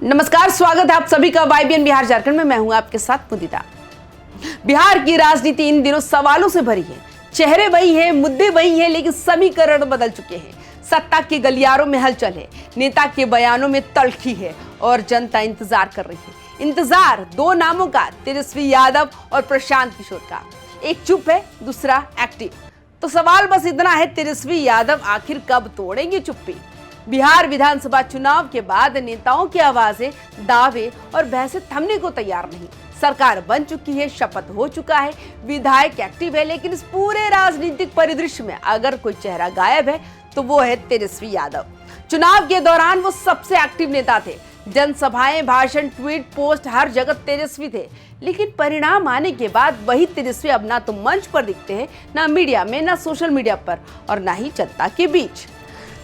नमस्कार, स्वागत है आप सभी का YBN बिहार झारखंड में। मैं हूं आपके साथ मुदिता। बिहार की राजनीति इन दिनों सवालों से भरी है। चेहरे वही हैं, मुद्दे वही हैं, लेकिन समीकरण बदल चुके हैं। सत्ता के गलियारों में हलचल है, नेता के बयानों में तल्खी है और जनता इंतजार कर रही है। इंतजार दो नामों का, तेजस्वी यादव और प्रशांत किशोर का। एक चुप है, दूसरा एक्टिव। तो सवाल बस इतना है, तेजस्वी यादव आखिर कब तोड़ेंगे चुप्पी? बिहार विधानसभा चुनाव के बाद नेताओं की आवाजें, दावे और बहसें थमने को तैयार नहीं। सरकार बन चुकी है, शपथ हो चुका है, विधायक एक्टिव है, लेकिन इस पूरे राजनीतिक परिदृश्य में अगर कोई चेहरा गायब है तो वो है तेजस्वी यादव। चुनाव के दौरान वो सबसे एक्टिव नेता थे। जनसभाएं, भाषण, ट्वीट, पोस्ट, हर जगह तेजस्वी थे। लेकिन परिणाम आने के बाद वही तेजस्वी अब ना तो मंच पर दिखते हैं, ना मीडिया में, ना सोशल मीडिया पर, और ना ही जनता के बीच।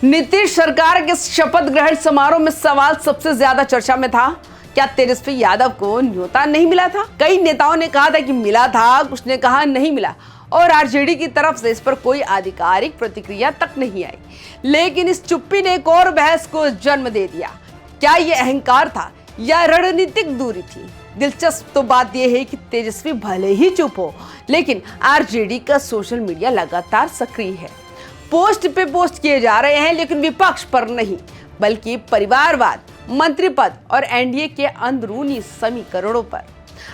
नीतीश सरकार के शपथ ग्रहण समारोह में सवाल सबसे ज्यादा चर्चा में था। क्या तेजस्वी यादव को न्योता नहीं मिला था? कई नेताओं ने कहा था कि मिला था, कुछ ने कहा नहीं मिला, और आरजेडी की तरफ से इस पर कोई आधिकारिक प्रतिक्रिया तक नहीं आई। लेकिन इस चुप्पी ने एक और बहस को जन्म दे दिया। क्या ये अहंकार था या रणनीतिक दूरी थी? दिलचस्प तो बात यह है कि तेजस्वी भले ही चुप हो, लेकिन आरजेडी का सोशल मीडिया लगातार सक्रिय है। पोस्ट पे पोस्ट किए जा रहे हैं, लेकिन विपक्ष पर नहीं, बल्कि परिवारवाद, मंत्री पद और एनडीए के अंदरूनी समीकरणों पर।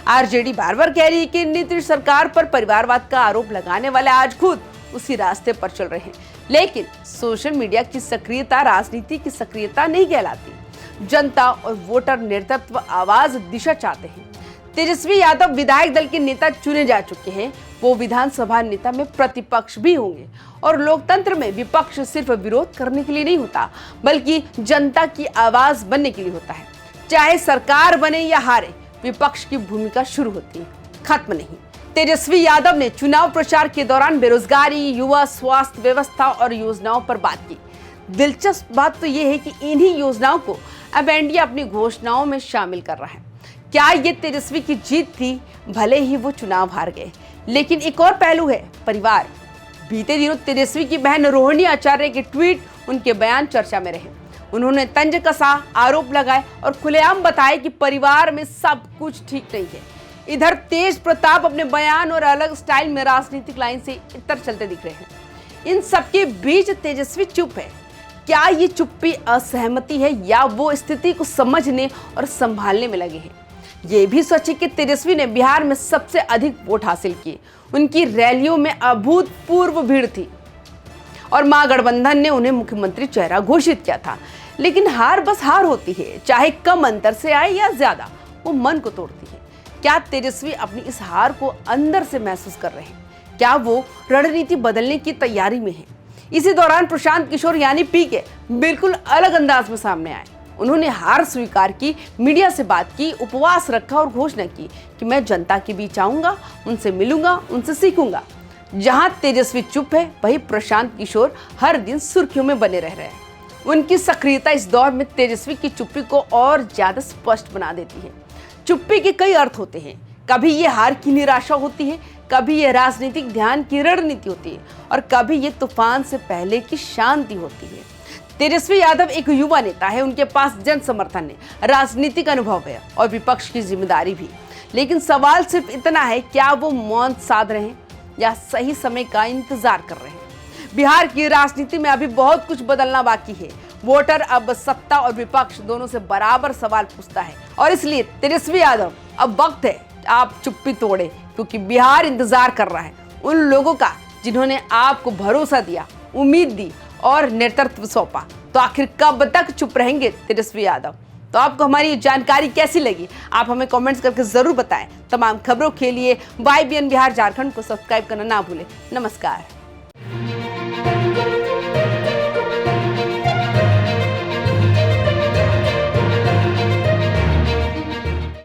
आरजेडी बार बार कह रही है कि नीतीश सरकार पर परिवारवाद का आरोप लगाने वाले आज खुद उसी रास्ते पर चल रहे हैं। लेकिन सोशल मीडिया की सक्रियता राजनीति की सक्रियता नहीं कहलाती। जनता और वोटर नेतृत्व, आवाज, दिशा चाहते हैं। तेजस्वी यादव विधायक दल के नेता चुने जा चुके हैं। वो विधानसभा नेता में प्रतिपक्ष भी होंगे, और लोकतंत्र में विपक्ष सिर्फ विरोध करने के लिए नहीं होता, बल्कि जनता की आवाज बनने के लिए होता है। चाहे सरकार बने या हारे, विपक्ष की भूमिका शुरू होती है, खत्म नहीं। तेजस्वी यादव ने चुनाव प्रचार के दौरान बेरोजगारी, युवा, स्वास्थ्य व्यवस्था और योजनाओं पर बात की। दिलचस्प बात तो यह है कि इन्हीं योजनाओं को अब एनडीए अपनी घोषणाओं में शामिल कर रहा है। क्या ये तेजस्वी की जीत थी? भले ही वो चुनाव हार गए, लेकिन एक और पहलू है, परिवार। बीते दिनों तेजस्वी की बहन रोहिणी आचार्य के ट्वीट, उनके बयान चर्चा में रहे। उन्होंने तंज कसा, आरोप लगाए और खुलेआम बताए कि परिवार में सब कुछ ठीक नहीं है। इधर तेज प्रताप अपने बयान और अलग स्टाइल में राजनीतिक लाइन से इतर चलते दिख रहे हैं। इन सबके बीच तेजस्वी चुप है। क्या ये चुप्पी असहमति है या वो स्थिति को समझने और संभालने में लगे हैं? ये भी सोचिए कि तेजस्वी ने बिहार में सबसे अधिक वोट हासिल किए। उनकी रैलियों में अभूतपूर्व भीड़ थी और महागठबंधन ने उन्हें मुख्यमंत्री चेहरा घोषित किया था। लेकिन हार बस हार होती है, चाहे कम अंतर से आए या ज्यादा, वो मन को तोड़ती है। क्या तेजस्वी अपनी इस हार को अंदर से महसूस कर रहे हैं? क्या वो रणनीति बदलने की तैयारी में है? इसी दौरान प्रशांत किशोर यानी पीके बिल्कुल अलग अंदाज में सामने आए। उन्होंने हार स्वीकार की, मीडिया से बात की, उपवास रखा और घोषणा की कि मैं जनता के बीच आऊंगा, उनसे मिलूंगा, उनसे सीखूंगा। जहां तेजस्वी चुप है, वहीं प्रशांत किशोर हर दिन सुर्खियों में बने रह रहे हैं। उनकी सक्रियता इस दौर में तेजस्वी की चुप्पी को और ज्यादा स्पष्ट बना देती है। चुप्पी के कई अर्थ होते हैं। कभी ये हार की निराशा होती है, कभी ये राजनीतिक ध्यान की रणनीति होती है, और कभी ये तूफान से पहले की शांति होती है। तेजस्वी यादव एक युवा नेता है, उनके पास जन समर्थन है, राजनीतिक अनुभव है और विपक्ष की जिम्मेदारी भी। लेकिन सवाल सिर्फ इतना है, क्या वो मौन साध रहे हैं या सही समय का इंतजार कर रहे हैं? बिहार की राजनीति में अभी बहुत कुछ बदलना बाकी है। वोटर अब सत्ता और विपक्ष दोनों से बराबर सवाल पूछता है, और इसलिए तेजस्वी यादव, अब वक्त है आप चुप्पी तोड़े, क्योंकि बिहार इंतजार कर रहा है उन लोगों का जिन्होंने आपको भरोसा दिया, उम्मीद दी और नेतृत्व सौंपा। तो आखिर कब तक चुप रहेंगे तेजस्वी यादव? तो आपको हमारी जानकारी कैसी लगी? आप हमें कमेंट्स करके जरूर बताएं। तमाम खबरों के लिए YBN बिहार झारखंड को सब्सक्राइब करना ना भूलें। नमस्कार।